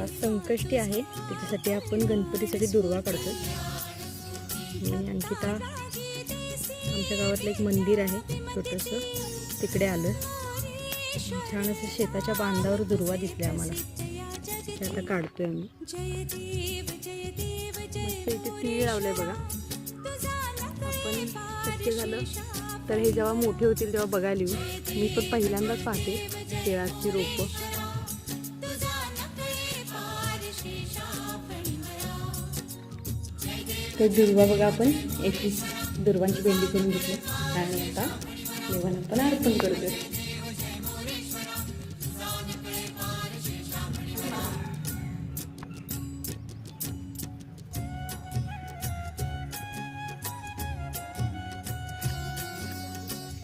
संकष्टी आहे, त्याच्यासाठी आपण गणपतीसाठी दुर्वा काढतो. आणि अंकिता आमच्या गावातलं एक मंदिर आहे छोटंसं, तिकडे आलं. छान असं शेताच्या बांधावर दुर्वा दिसले आम्हाला, ते आता काढतोय आम्ही. इथे तीळ लावलंय बघा. आपण शक्य झालं तर हे जेव्हा मोठे होतील तेव्हा बघायला येऊ. मी पण पहिल्यांदाच पाहते तिळाची रोपं. ते दुर्वा बघा, आपण 21 दुर्वांची भेंडी करून घेतली आणि आता लेवण आपण